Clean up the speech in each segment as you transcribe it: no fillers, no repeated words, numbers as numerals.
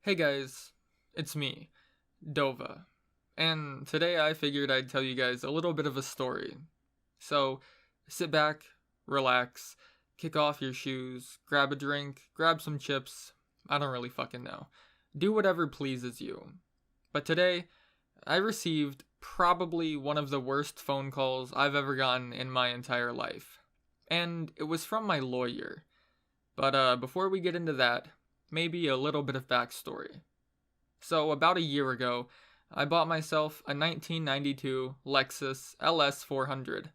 Hey guys, it's me, Dova, and today I figured I'd tell you guys a little bit of a story. So sit back, relax, kick off your shoes, grab a drink, grab some chips. I don't really fucking know. Do whatever pleases you. But today, I received probably one of the worst phone calls I've ever gotten in my entire life. And it was from my lawyer. But before we get into that, maybe a little bit of backstory. So, about a year ago, I bought myself a 1992 Lexus LS 400.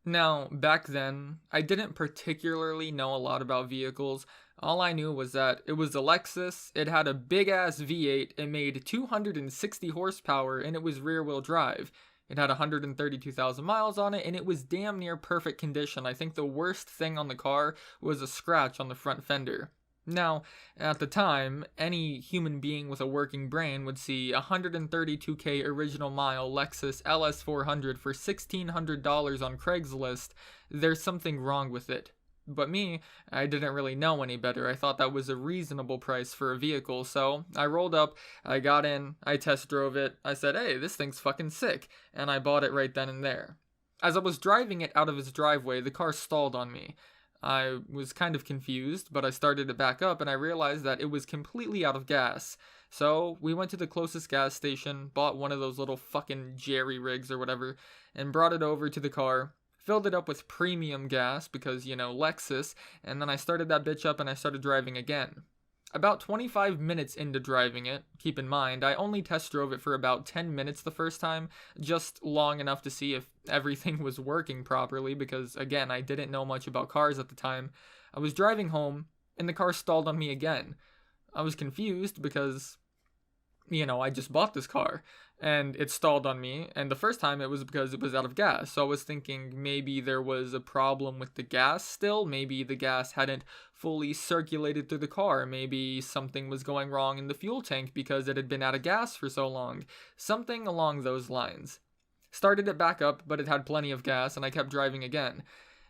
Now, back then, I didn't particularly know a lot about vehicles. All I knew was that it was a Lexus, it had a big ass V8, it made 260 horsepower, and it was rear wheel drive. It had 132,000 miles on it, and it was damn near perfect condition. I think the worst thing on the car was a scratch on the front fender. Now, at the time, any human being with a working brain would see a 132K original mile Lexus LS400 for $1,600 on Craigslist. There's something wrong with it. But me, I didn't really know any better. I thought that was a reasonable price for a vehicle, so I rolled up, I got in, I test drove it, I said, hey, this thing's fucking sick, and I bought it right then and there. As I was driving it out of its driveway, the car stalled on me. I was kind of confused, but I started to back up and I realized that it was completely out of gas. So we went to the closest gas station, bought one of those little fucking jerry rigs or whatever, and brought it over to the car, filled it up with premium gas because, Lexus, and then I started that bitch up and I started driving again. About 25 minutes into driving it, keep in mind, I only test drove it for about 10 minutes the first time, just long enough to see if everything was working properly because, again, I didn't know much about cars at the time. I was driving home, and the car stalled on me again. I was confused because, I just bought this car and it stalled on me. And the first time it was because it was out of gas. So I was thinking maybe there was a problem with the gas still. Maybe the gas hadn't fully circulated through the car. Maybe something was going wrong in the fuel tank because it had been out of gas for so long. Something along those lines. Started it back up, but it had plenty of gas and I kept driving again.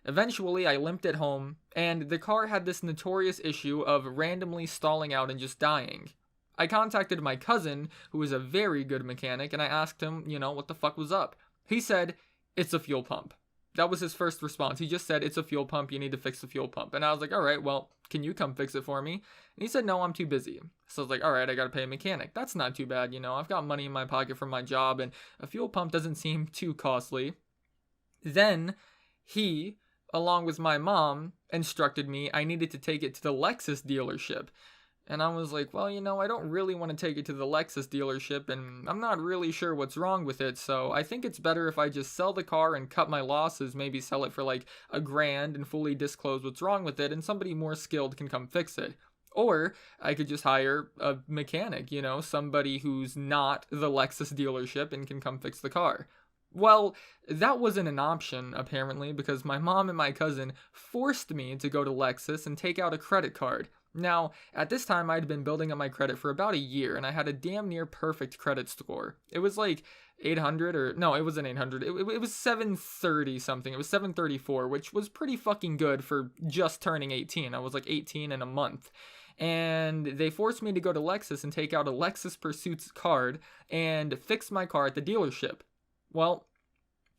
Eventually, I limped it home, and the car had this notorious issue of randomly stalling out and just dying. I contacted my cousin, who is a very good mechanic, and I asked him, what the fuck was up. He said, it's a fuel pump. That was his first response. He just said, it's a fuel pump, you need to fix the fuel pump. And I was like, alright, well, can you come fix it for me? And he said, no, I'm too busy. So I was like, alright, I gotta pay a mechanic. That's not too bad, I've got money in my pocket from my job, and a fuel pump doesn't seem too costly. Then, he, along with my mom, instructed me I needed to take it to the Lexus dealership. And I was like, well, I don't really want to take it to the Lexus dealership, and I'm not really sure what's wrong with it, so I think it's better if I just sell the car and cut my losses, maybe sell it for like $1,000 and fully disclose what's wrong with it, and somebody more skilled can come fix it. Or I could just hire a mechanic, somebody who's not the Lexus dealership and can come fix the car. Well, that wasn't an option, apparently, because my mom and my cousin forced me to go to Lexus and take out a credit card. Now, at this time, I'd been building up my credit for about a year, and I had a damn near perfect credit score. It was like 800, or no, it wasn't 800. It was 730 something. It was 734, which was pretty fucking good for just turning 18. I was like 18 in a month. And they forced me to go to Lexus and take out a Lexus Pursuits card and fix my car at the dealership. Well,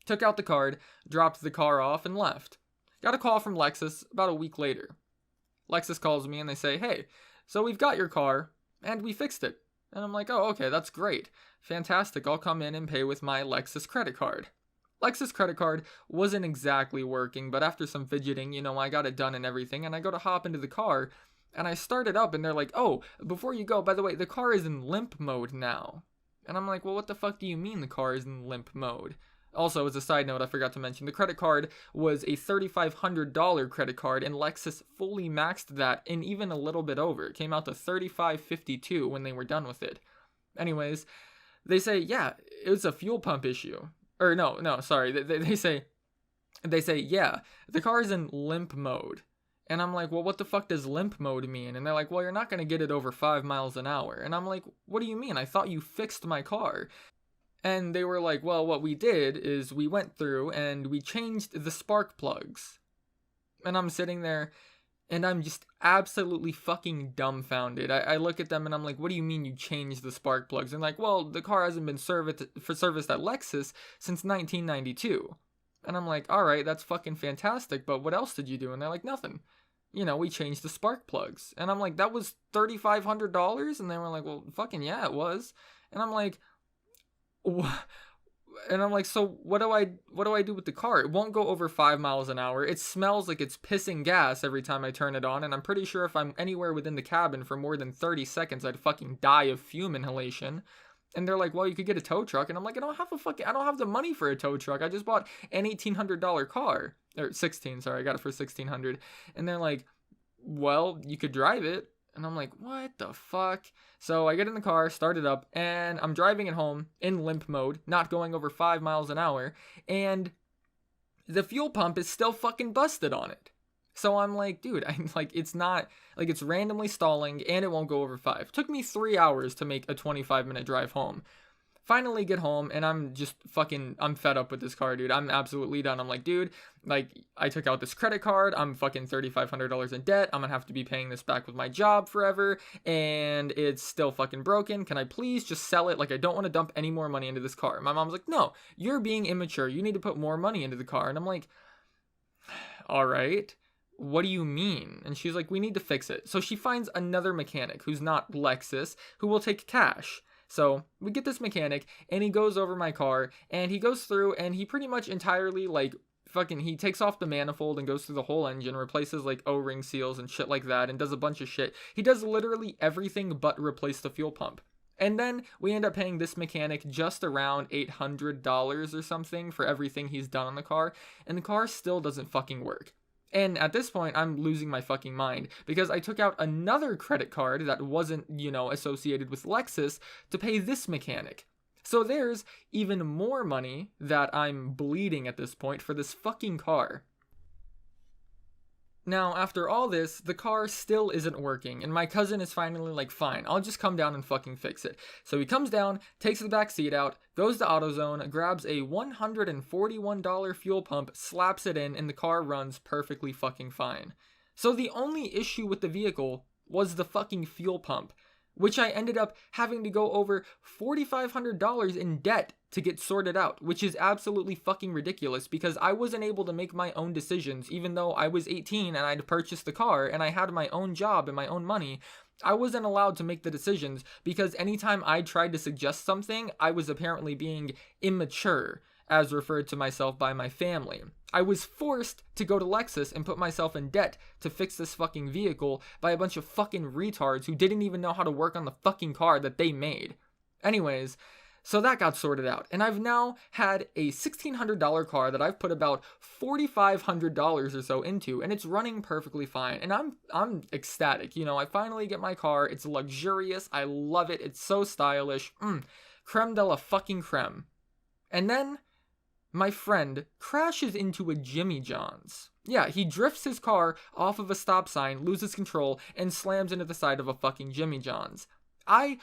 took out the card, dropped the car off, and left. Got a call from Lexus about a week later. Lexus calls me and they say, hey, so we've got your car and we fixed it. And I'm like, oh, okay, that's great. Fantastic. I'll come in and pay with my Lexus credit card. Lexus credit card wasn't exactly working, but after some fidgeting, I got it done and everything. And I go to hop into the car and I start it up and they're like, oh, before you go, by the way, the car is in limp mode now. And I'm like, well, what the fuck do you mean the car is in limp mode? Also, as a side note, I forgot to mention, the credit card was a $3,500 credit card, and Lexus fully maxed that and even a little bit over. It came out to $3,552 when they were done with it. Anyways, they say, yeah, it was a fuel pump issue. Or no, sorry. They say, yeah, the car is in limp mode. And I'm like, well, what the fuck does limp mode mean? And they're like, well, you're not going to get it over 5 miles an hour. And I'm like, what do you mean? I thought you fixed my car. And they were like, well, what we did is we went through and we changed the spark plugs. And I'm sitting there And I'm just absolutely fucking dumbfounded. I look at them and I'm like, what do you mean you changed the spark plugs? And like, well, the car hasn't been serviced at Lexus since 1992. And I'm like, all right, that's fucking fantastic, but what else did you do? And they're like, nothing. We changed the spark plugs. And I'm like, that was $3,500? And they were like, well, fucking yeah, it was. And I'm like, so what do I do with the car? It won't go over 5 miles an hour. It smells like it's pissing gas every time I turn it on, and I'm pretty sure if I'm anywhere within the cabin for more than 30 seconds, I'd fucking die of fume inhalation. And they're like, well, you could get a tow truck. And I'm like, I don't have the money for a tow truck. I just bought an $1,800 car. Or 16, sorry, I got it for $1,600. And they're like, well, you could drive it. And I'm like, what the fuck? So I get in the car, start it up, and I'm driving it home in limp mode, not going over 5 miles an hour, and the fuel pump is still fucking busted on it. So I'm like, dude, it's not, like, it's randomly stalling, and it won't go over 5. It took me 3 hours to make a 25-minute drive home. Finally get home, and I'm fed up with this car, dude. I'm absolutely done. I'm like, dude, like, I took out this credit card. I'm fucking $3,500 in debt. I'm gonna have to be paying this back with my job forever, and it's still fucking broken. Can I please just sell it? Like, I don't want to dump any more money into this car. My mom's like, no, you're being immature. You need to put more money into the car. And I'm like, all right, what do you mean? And she's like, we need to fix it. So she finds another mechanic who's not Lexus, who will take cash. So we get this mechanic, and he goes over my car, and he goes through, and he pretty much entirely, like, he takes off the manifold and goes through the whole engine, replaces, like, O-ring seals and shit like that, and does a bunch of shit. He does literally everything but replace the fuel pump. And then we end up paying this mechanic just around $800 or something for everything he's done on the car, and the car still doesn't fucking work. And at this point, I'm losing my fucking mind because I took out another credit card that wasn't, associated with Lexus to pay this mechanic. So there's even more money that I'm bleeding at this point for this fucking car. Now, after all this, the car still isn't working, and my cousin is finally like, fine, I'll just come down and fucking fix it. So he comes down, takes the back seat out, goes to AutoZone, grabs a $141 fuel pump, slaps it in, and the car runs perfectly fucking fine. So the only issue with the vehicle was the fucking fuel pump, which I ended up having to go over $4,500 in debt to get sorted out, which is absolutely fucking ridiculous because I wasn't able to make my own decisions even though I was 18 and I'd purchased the car and I had my own job and my own money. I wasn't allowed to make the decisions because anytime I tried to suggest something, I was apparently being immature, as referred to myself by my family. I was forced to go to Lexus and put myself in debt to fix this fucking vehicle by a bunch of fucking retards who didn't even know how to work on the fucking car that they made. Anyways, so that got sorted out, and I've now had a $1,600 car that I've put about $4,500 or so into, and it's running perfectly fine, and I'm ecstatic. I finally get my car. It's luxurious. I love it. It's so stylish. Creme de la fucking creme. And then my friend crashes into a Jimmy John's. Yeah, he drifts his car off of a stop sign, loses control, and slams into the side of a fucking Jimmy John's. I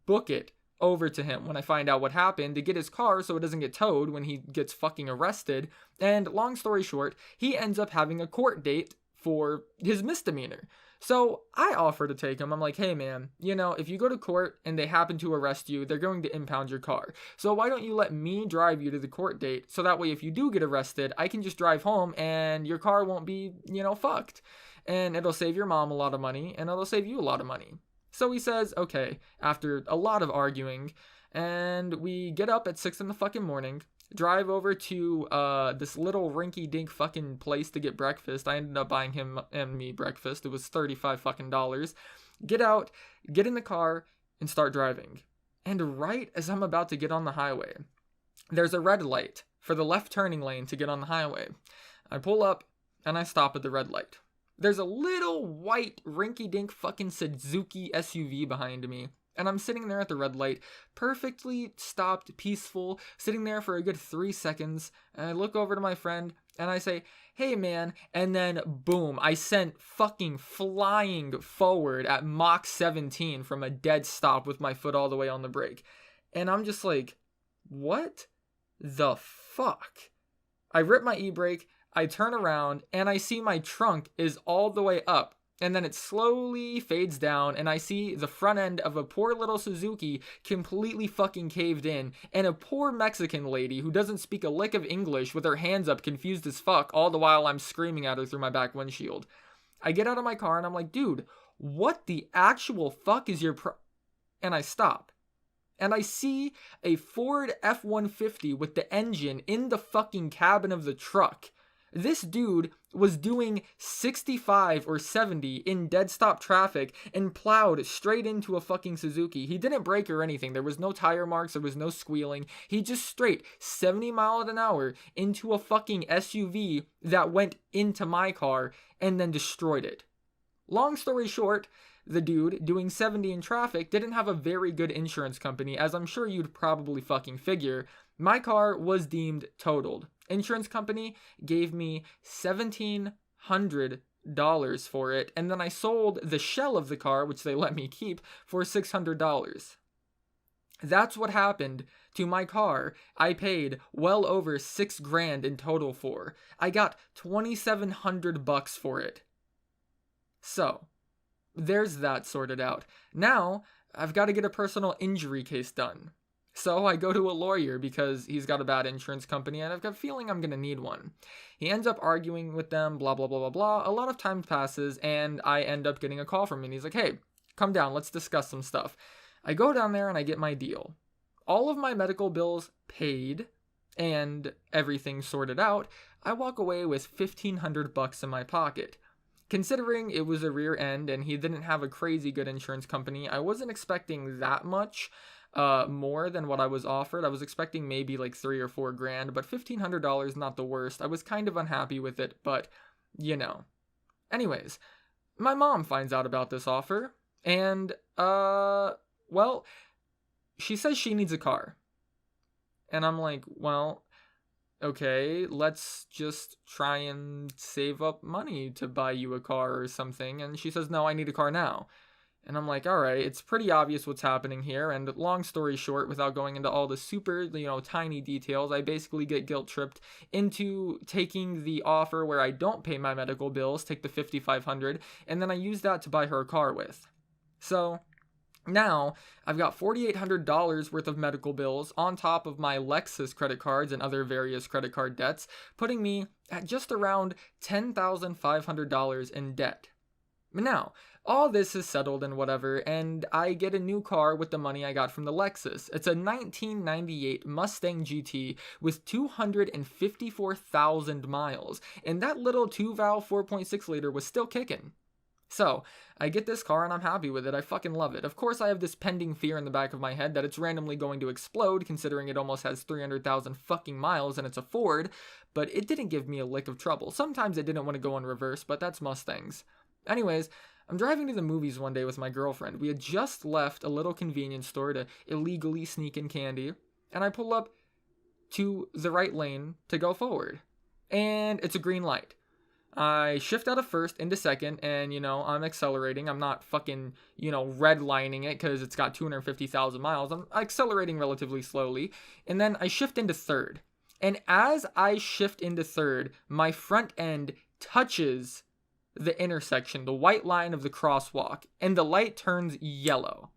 book it over to him when I find out what happened to get his car so it doesn't get towed when he gets fucking arrested. And long story short, he ends up having a court date for his misdemeanor. So I offer to take him. I'm like, hey man, if you go to court and they happen to arrest you, they're going to impound your car. So why don't you let me drive you to the court date? So that way, if you do get arrested, I can just drive home and your car won't be, fucked. And it'll save your mom a lot of money and it'll save you a lot of money. So he says, okay, after a lot of arguing, and we get up at 6 in the fucking morning, drive over to this little rinky-dink fucking place to get breakfast. I ended up buying him and me breakfast. It was $35 fucking dollars. Get out, get in the car, and start driving. And right as I'm about to get on the highway, there's a red light for the left turning lane to get on the highway. I pull up, and I stop at the red light. There's a little white rinky-dink fucking Suzuki SUV behind me. And I'm sitting there at the red light, perfectly stopped, peaceful, sitting there for a good 3 seconds. And I look over to my friend and I say, hey man. And then boom, I sent fucking flying forward at Mach 17 from a dead stop with my foot all the way on the brake. And I'm just like, what the fuck? I rip my e-brake. I turn around and I see my trunk is all the way up. And then it slowly fades down, and I see the front end of a poor little Suzuki completely fucking caved in, and a poor Mexican lady who doesn't speak a lick of English with her hands up, confused as fuck, all the while I'm screaming at her through my back windshield. I get out of my car and I'm like, dude, what the actual fuck is your And I stop. And I see a Ford F-150 with the engine in the fucking cabin of the truck. This dude was doing 65 or 70 in dead stop traffic and plowed straight into a fucking Suzuki. He didn't brake or anything. There was no tire marks. There was no squealing. He just straight 70 miles an hour into a fucking SUV that went into my car and then destroyed it. Long story short, the dude doing 70 in traffic didn't have a very good insurance company, as I'm sure you'd probably fucking figure. My car was deemed totaled. Insurance company gave me $1,700 for it, and then I sold the shell of the car, which they let me keep, for $600. That's what happened to my car. I paid well over $6,000 in total for. I got $2,700 for it. So, there's that sorted out. Now, I've got to get a personal injury case done. So I go to a lawyer because he's got a bad insurance company and I've got a feeling I'm going to need one. He ends up arguing with them, blah, blah, blah, blah, blah. A lot of time passes and I end up getting a call from him. And he's like, hey, come down, let's discuss some stuff. I go down there and I get my deal. All of my medical bills paid and everything sorted out. I walk away with $1,500 in my pocket. Considering it was a rear end and he didn't have a crazy good insurance company, I wasn't expecting that much more than what I was offered. I was expecting maybe like $3,000 or $4,000, but $1,500 not the worst. I was kind of unhappy with it, but you know. Anyways, my mom finds out about this offer, and well, she says she needs a car. And I'm like, well, okay, let's just try and save up money to buy you a car or something. And she says, no, I need a car now. And I'm like, all right, it's pretty obvious what's happening here. And long story short, without going into all the super, tiny details, I basically get guilt tripped into taking the offer where I don't pay my medical bills, take the $5,500, and then I use that to buy her a car with. So now I've got $4,800 worth of medical bills on top of my Lexus credit cards and other various credit card debts, putting me at just around $10,500 in debt. Now, all this is settled and whatever, and I get a new car with the money I got from the Lexus. It's a 1998 Mustang GT with 254,000 miles, and that little 2-valve 4.6 liter was still kicking. So, I get this car and I'm happy with it. I fucking love it. Of course, I have this pending fear in the back of my head that it's randomly going to explode, considering it almost has 300,000 fucking miles and it's a Ford, but it didn't give me a lick of trouble. Sometimes I didn't want to go in reverse, but that's Mustangs. Anyways, I'm driving to the movies one day with my girlfriend. We had just left a little convenience store to illegally sneak in candy, and I pull up to the right lane to go forward, and it's a green light. I shift out of first into second, and, I'm accelerating. I'm not fucking, redlining it because it's got 250,000 miles. I'm accelerating relatively slowly, and then I shift into third. And as I shift into third, my front end touches the intersection, the white line of the crosswalk, and the light turns yellow.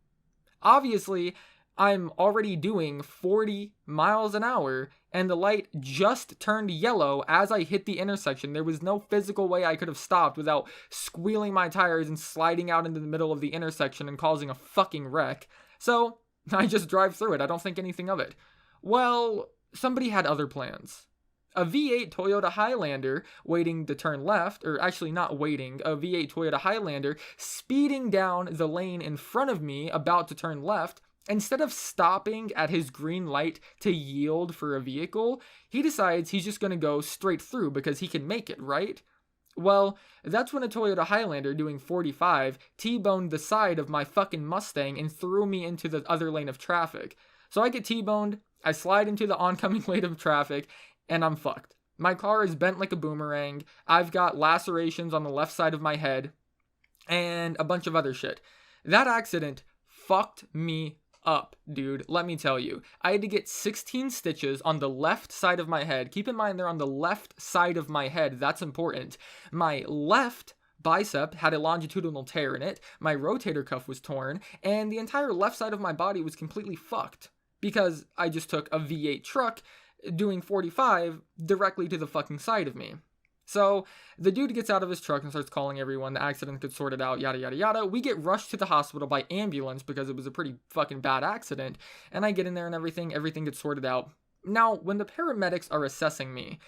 Obviously, I'm already doing 40 miles an hour, and the light just turned yellow as I hit the intersection. There was no physical way I could have stopped without squealing my tires and sliding out into the middle of the intersection and causing a fucking wreck. So, I just drive through it. I don't think anything of it. Well, somebody had other plans. A V8 Toyota Highlander waiting to turn left, or actually not waiting, a V8 Toyota Highlander speeding down the lane in front of me about to turn left. Instead of stopping at his green light to yield for a vehicle, he decides he's just going to go straight through because he can make it, right? Well, that's when a Toyota Highlander doing 45 T-boned the side of my fucking Mustang and threw me into the other lane of traffic. So I get T-boned, I slide into the oncoming lane of traffic, and I'm fucked. My car is bent like a boomerang. I've got lacerations on the left side of my head and a bunch of other shit. That accident fucked me up, dude. Let me tell you. I had to get 16 stitches on the left side of my head. Keep in mind they're on the left side of my head. That's important. My left bicep had a longitudinal tear in it. My rotator cuff was torn. And the entire left side of my body was completely fucked. Because I just took a V8 truck doing 45 directly to the fucking side of me. So the dude gets out of his truck and starts calling everyone. The accident gets sorted out, yada, yada, yada. We get rushed to the hospital by ambulance because it was a pretty fucking bad accident. And I get in there and everything gets sorted out. Now, when the paramedics are assessing me,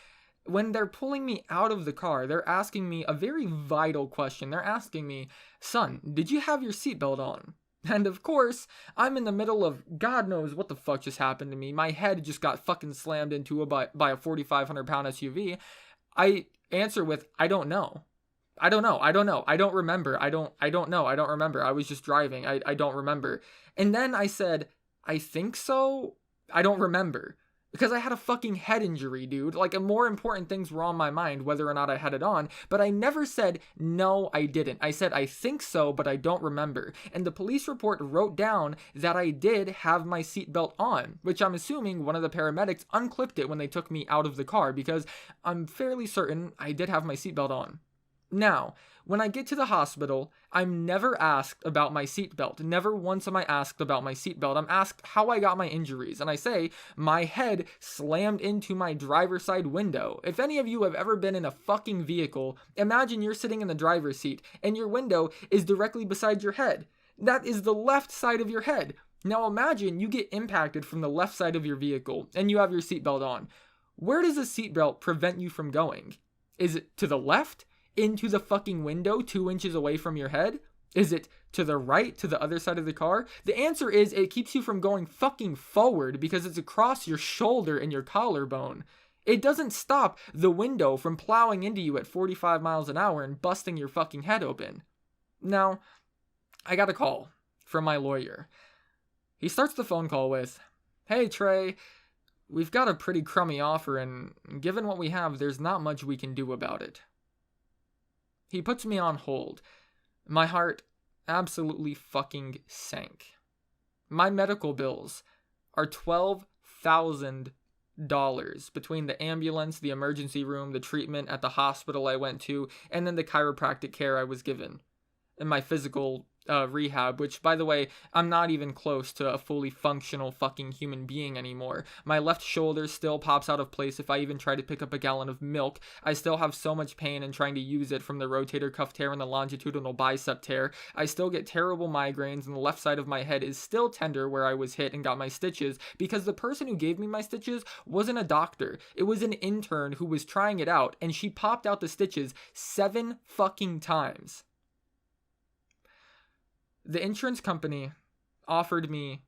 when they're pulling me out of the car, they're asking me a very vital question. They're asking me, son, did you have your seatbelt on? And of course, I'm in the middle of God knows what the fuck just happened to me. My head just got fucking slammed into by a 4,500 pound SUV. I answer with, I don't know. I don't know. I don't remember. I don't know. I don't remember. I was just driving. I don't remember. And then I said, I think so. I don't remember. Because I had a fucking head injury, dude. Like, more important things were on my mind, whether or not I had it on. But I never said, no, I didn't. I said, I think so, but I don't remember. And the police report wrote down that I did have my seatbelt on, which I'm assuming one of the paramedics unclipped it when they took me out of the car, because I'm fairly certain I did have my seatbelt on. Now, when I get to the hospital, I'm never asked about my seatbelt. Never once am I asked about my seatbelt. I'm asked how I got my injuries. And I say, my head slammed into my driver's side window. If any of you have ever been in a fucking vehicle, imagine you're sitting in the driver's seat and your window is directly beside your head. That is the left side of your head. Now imagine you get impacted from the left side of your vehicle and you have your seatbelt on. Where does a seatbelt prevent you from going? Is it to the left? Into the fucking window 2 inches away from your head? Is it to the right, to the other side of the car? The answer is it keeps you from going fucking forward because it's across your shoulder and your collarbone. It doesn't stop the window from plowing into you at 45 miles an hour and busting your fucking head open. Now, I got a call from my lawyer. He starts the phone call with, hey Trey, we've got a pretty crummy offer and given what we have, there's not much we can do about it. He puts me on hold. My heart absolutely fucking sank. My medical bills are $12,000 between the ambulance, the emergency room, the treatment at the hospital I went to, and then the chiropractic care I was given. And my physical rehab, which, by the way, I'm not even close to a fully functional fucking human being anymore. My left shoulder still pops out of place if I even try to pick up a gallon of milk. I still have so much pain in trying to use it from the rotator cuff tear and the longitudinal bicep tear. I still get terrible migraines, and the left side of my head is still tender where I was hit and got my stitches because the person who gave me my stitches wasn't a doctor. It was an intern who was trying it out, and she popped out the stitches 7 fucking times. The insurance company offered me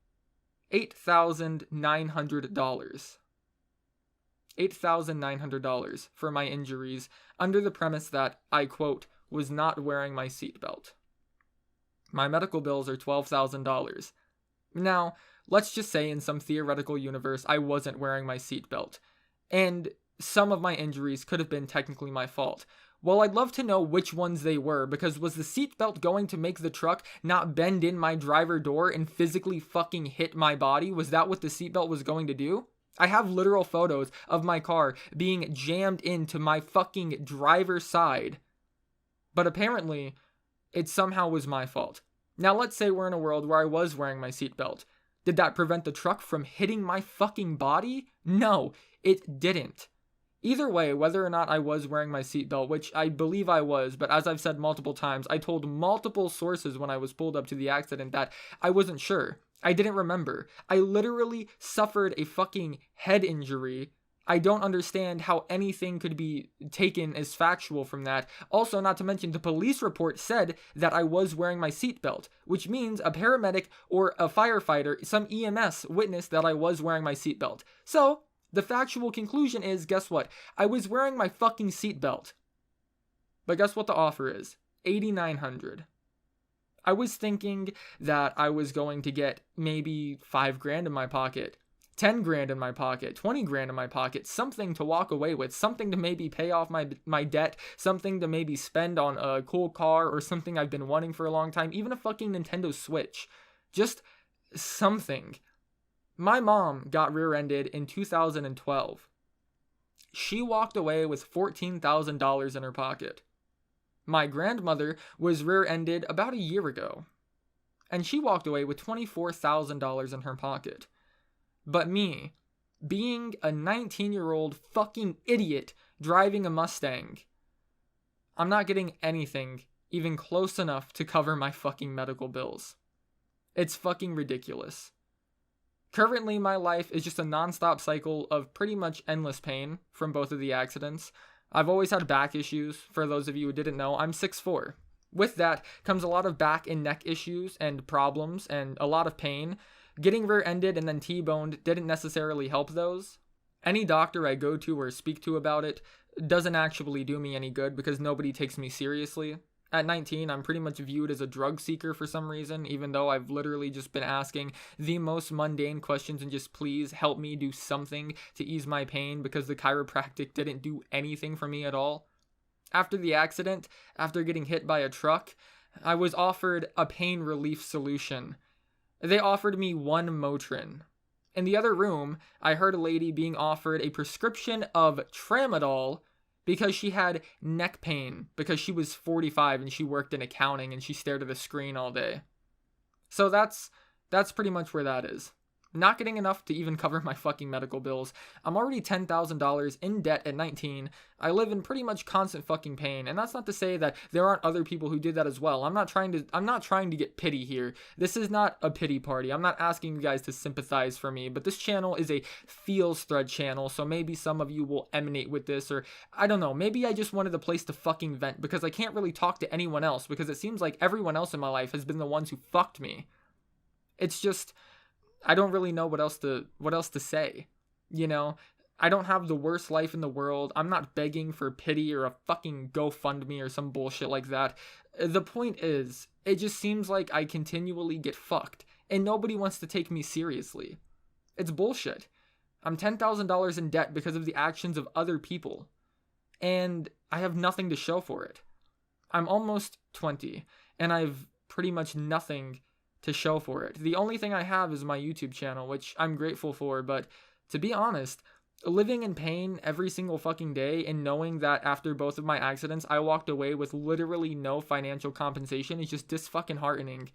$8,900. $8,900 for my injuries under the premise that I, quote, was not wearing my seatbelt. My medical bills are $12,000. Now, let's just say in some theoretical universe I wasn't wearing my seatbelt, and some of my injuries could have been technically my fault. Well, I'd love to know which ones they were, because was the seatbelt going to make the truck not bend in my driver door and physically fucking hit my body? Was that what the seatbelt was going to do? I have literal photos of my car being jammed into my fucking driver's side. But apparently, it somehow was my fault. Now let's say we're in a world where I was wearing my seatbelt. Did that prevent the truck from hitting my fucking body? No, it didn't. Either way, whether or not I was wearing my seatbelt, which I believe I was, but as I've said multiple times, I told multiple sources when I was pulled up to the accident that I wasn't sure. I didn't remember. I literally suffered a fucking head injury. I don't understand how anything could be taken as factual from that. Also, not to mention, the police report said that I was wearing my seatbelt, which means a paramedic or a firefighter, some EMS, witnessed that I was wearing my seatbelt. So the factual conclusion is, guess what? I was wearing my fucking seatbelt. But guess what the offer is? $8,900. I was thinking that I was going to get maybe $5,000 in my pocket, $10,000 in my pocket, $20,000 in my pocket, something to walk away with, something to maybe pay off my debt, something to maybe spend on a cool car or something I've been wanting for a long time, even a fucking Nintendo Switch. Just something. My mom got rear-ended in 2012. She walked away with $14,000 in her pocket. My grandmother was rear-ended about a year ago, and she walked away with $24,000 in her pocket. But me, being a 19-year-old fucking idiot driving a Mustang, I'm not getting anything even close enough to cover my fucking medical bills. It's fucking ridiculous. Currently, my life is just a non-stop cycle of pretty much endless pain from both of the accidents. I've always had back issues. For those of you who didn't know, I'm 6'4". With that comes a lot of back and neck issues and problems and a lot of pain. Getting rear-ended and then T-boned didn't necessarily help those. Any doctor I go to or speak to about it doesn't actually do me any good because nobody takes me seriously. At 19, I'm pretty much viewed as a drug seeker for some reason, even though I've literally just been asking the most mundane questions and just please help me do something to ease my pain because the chiropractic didn't do anything for me at all. After the accident, after getting hit by a truck, I was offered a pain relief solution. They offered me one Motrin. In the other room, I heard a lady being offered a prescription of Tramadol because she had neck pain, because she was 45 and she worked in accounting and she stared at a screen all day. So that's pretty much where that is. Not getting enough to even cover my fucking medical bills. I'm already $10,000 in debt at 19. I live in pretty much constant fucking pain, and that's not to say that there aren't other people who did that as well. I'm not trying to get pity here. This is not a pity party. I'm not asking you guys to sympathize for me, but this channel is a feels thread channel, so maybe some of you will emanate with this, or I don't know, maybe I just wanted a place to fucking vent because I can't really talk to anyone else because it seems like everyone else in my life has been the ones who fucked me. It's just, I don't really know what else to say, you know? I don't have the worst life in the world. I'm not begging for pity or a fucking GoFundMe or some bullshit like that. The point is, it just seems like I continually get fucked, and nobody wants to take me seriously. It's bullshit. I'm $10,000 in debt because of the actions of other people, and I have nothing to show for it. I'm almost 20, and I've pretty much nothing to show for it. The only thing I have is my YouTube channel, which I'm grateful for, but to be honest, living in pain every single fucking day and knowing that after both of my accidents I walked away with literally no financial compensation is just disfucking-heartening.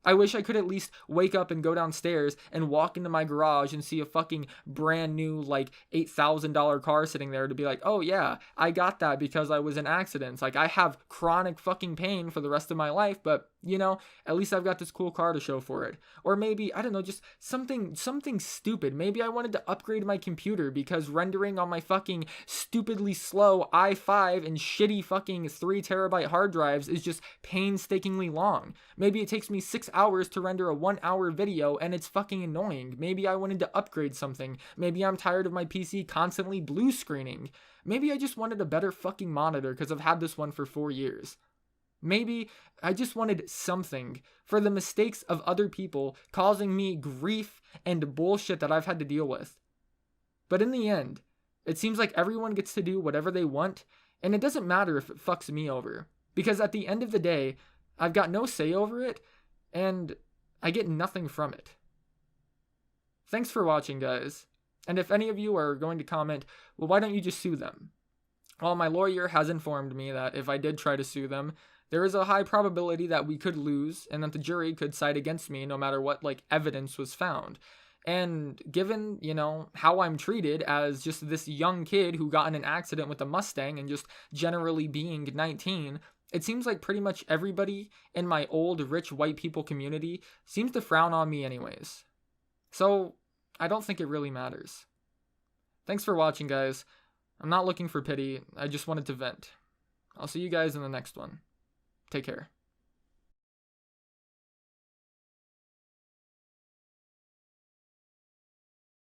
I wish I could at least wake up and go downstairs and walk into my garage and see a fucking brand new, like, $8,000 car sitting there to be like, oh yeah, I got that because I was in accidents. Like, I have chronic fucking pain for the rest of my life, but, you know, at least I've got this cool car to show for it. Or maybe, I don't know, just something stupid. Maybe I wanted to upgrade my computer because rendering on my fucking stupidly slow i5 and shitty fucking 3 terabyte hard drives is just painstakingly long. Maybe it takes me 6 hours to render a 1 hour video and it's fucking annoying. Maybe I wanted to upgrade something. Maybe I'm tired of my PC constantly blue screening. Maybe I just wanted a better fucking monitor because I've had this one for 4 years. Maybe I just wanted something for the mistakes of other people causing me grief and bullshit that I've had to deal with. But in the end, it seems like everyone gets to do whatever they want, and it doesn't matter if it fucks me over. Because at the end of the day, I've got no say over it, and I get nothing from it. Thanks for watching, guys. And if any of you are going to comment, well, why don't you just sue them? Well, my lawyer has informed me that if I did try to sue them, there is a high probability that we could lose and that the jury could side against me no matter what, like, evidence was found. And given, you know, how I'm treated as just this young kid who got in an accident with a Mustang and just generally being 19, it seems like pretty much everybody in my old rich white people community seems to frown on me anyways. So I don't think it really matters. Thanks for watching, guys. I'm not looking for pity. I just wanted to vent. I'll see you guys in the next one. Take care.